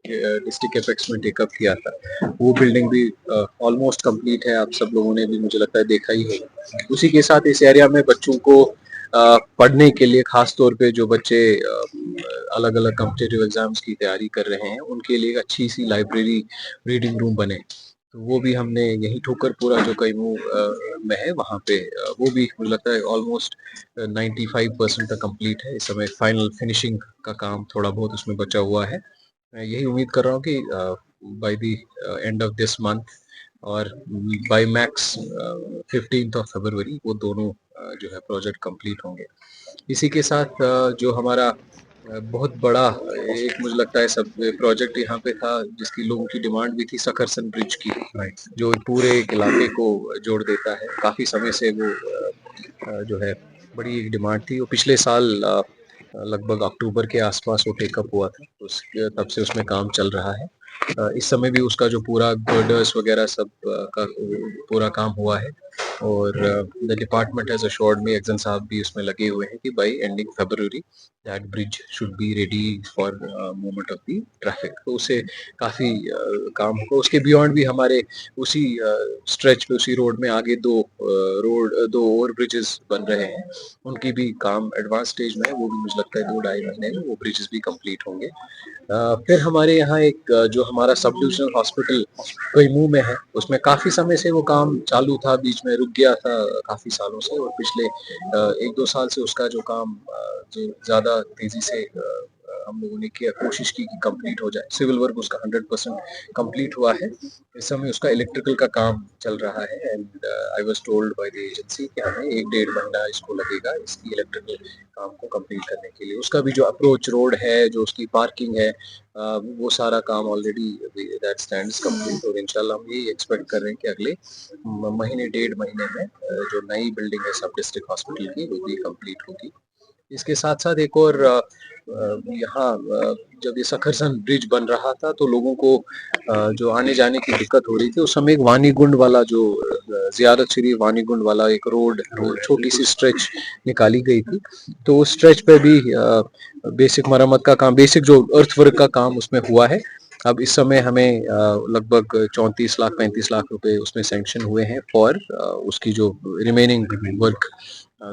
District apex में take up किया था। वो बिल्डिंग भी ऑलमोस्ट कंप्लीट है, आप सब लोगों ने भी मुझे लगता है देखा ही होगा। उसी के साथ इस एरिया में बच्चों को पढ़ने के लिए, खास तौर पे जो बच्चे अलग अलग कॉम्पिटिटिव एग्जाम्स की तैयारी कर रहे हैं, उनके लिए एक अच्छी सी लाइब्रेरी, रीडिंग रूम बने, तो वो भी हमने यही ठोकरपुरा जो कैमू में है वहाँ पे वो भी मुझे लगता है ऑलमोस्ट 95% तक कंप्लीट है। इस समय फाइनल फिनिशिंग का काम थोड़ा बहुत उसमें बचा हुआ है। मैं यही उम्मीद कर रहा हूँ कि by the end of this month और बाय मैक्स 15 फरवरी वो दोनों जो है प्रोजेक्ट कंप्लीट होंगे। इसी के साथ जो हमारा बहुत बड़ा एक मुझे लगता है सब प्रोजेक्ट यहाँ पे था, जिसकी लोगों की डिमांड भी थी, सकरसन ब्रिज की, जो पूरे इलाके को जोड़ देता है। काफी समय से वो जो है बड़ी एक डिमांड थी। वो पिछले साल लगभग अक्टूबर के आसपास वो टेकअप हुआ था, तब से उसमें काम चल रहा है। इस समय भी उसका जो पूरा गर्डर्स वगैरह सब का पूरा काम हुआ है, और the department has assured me, action साहब भी उसमें लगे हुए हैं कि bye ending February that bridge should be ready for movement of the traffic. तो उससे काफी काम होगा। उसके बियॉन्ड भी हमारे उसी स्ट्रेच पे, उसी रोड में आगे दो और ब्रिजेस बन रहे हैं, उनकी भी काम एडवांस स्टेज में है। वो भी मुझे लगता है 2-2.5 महीने में वो ब्रिजेस भी कंप्लीट होंगे। फिर हमारे यहाँ एक जो हमारा सब डिविजनल हॉस्पिटल कैमू में है, उसमें काफी समय से वो काम चालू था, बीच में रुक गया था काफी सालों से, और पिछले 1-2 साल से उसका जो काम जो ज्यादा तेजी से हम लोगों ने किया, कोशिश की कि कंप्लीट हो जाए। सिविल वर्क उसका 100% कंप्लीट हुआ है। इस समय उसका इलेक्ट्रिकल का काम चल रहा है, and I was told by the agency कि हमें 1-1.5 महीना इसको लगेगा इसकी इलेक्ट्रिकल काम को कंप्लीट करने के लिए। उसका भी जो अप्रोच रोड है, जो उसकी पार्किंग है, वो सारा काम ऑलरेडी दैट स्टैंड्स कंप्लीट, और इंशाल्लाह हम यही एक्सपेक्ट कर रहे हैं कि अगले महीने 1.5 महीने में जो नई बिल्डिंग है सब डिस्ट्रिक्ट हॉस्पिटल की, वो भी कंप्लीट होगी। इसके साथ साथ एक और यहाँ जब ये सकरसन ब्रिज बन रहा था, तो लोगों को जो आने जाने की दिक्कत हो रही थी, उस समय एक वानीगुंड वाला जो जियारत शरीफ वानीगुंड वाला एक रोड छोटी सी स्ट्रेच निकाली गई थी। तो उस स्ट्रेच पे भी बेसिक मरम्मत का काम, बेसिक जो अर्थ वर्क का काम उसमें हुआ है। अब इस समय हमें लगभग 34 लाख 35 लाख रुपए उसमें सैंक्शन हुए हैं फॉर उसकी जो रिमेनिंग वर्क।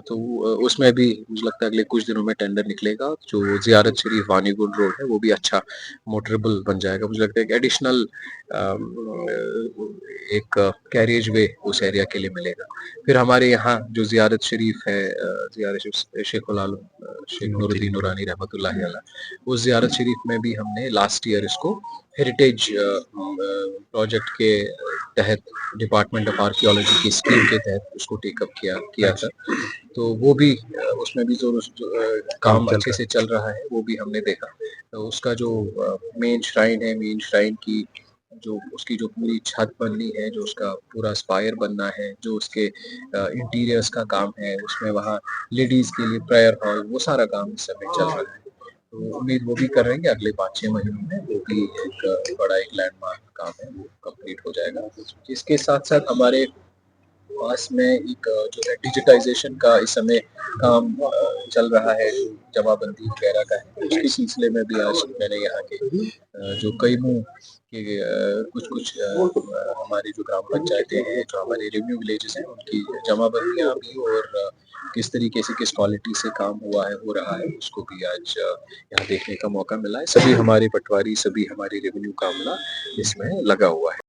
तो उसमें भी मुझे लगता है अगले कुछ दिनों में टेंडर निकलेगा। जो जियारत शरीफ वानीगुंड रोड है वो भी अच्छा मोटरेबल बन जाएगा। मुझे लगता है एक एडिशनल एक कैरियज वे उस एरिया के लिए मिलेगा। फिर हमारे यहाँ जो जियारत शरीफ है, जियारत शरीफ शेख उल आलम शेख नूरुद्दीन नूरानी रहमतुल्लाह अलैह, उस जियारत शरीफ में भी हमने लास्ट ईयर इसको हेरिटेज प्रोजेक्ट के तहत, डिपार्टमेंट ऑफ आर्कियोलॉजी की स्कीम के तहत उसको टेकअप किया था। तो वो भी उसमें भी जो काम अच्छे से चल रहा है, वो भी हमने देखा। तो उसका जो मेन श्राइन है, मेन श्राइन की जो उसकी जो पूरी छत बननी है, जो उसका पूरा स्पायर बनना है, जो उसके इंटीरियर्स का काम है, उसमें वहाँ लेडीज के लिए प्रेयर हॉल, वो सारा काम इस समय चल रहा है। तो उम्मीद वो भी कर रहे हैं कि अगले 5-6 महीनों में वो भी एक बड़ा एक लैंडमार्क काम है वो कंप्लीट हो जाएगा। इसके साथ साथ हमारे पास में एक जो है डिजिटाइजेशन का इस समय काम चल रहा है, जमाबंदी वगैरह का है। उसके सिलसिले में भी आज मैंने यहाँ के जो कैमू के कुछ कुछ हमारी जो ग्राम पंचायतें हैं, जो हमारे रेवेन्यू विलेजेस हैं, उनकी जमाबंदियाँ भी, और किस तरीके से किस क्वालिटी से काम हुआ है, हो रहा है, उसको भी आज यहाँ देखने का मौका मिला है। सभी हमारे पटवारी, सभी हमारे रेवेन्यू का अमला इसमें लगा हुआ है।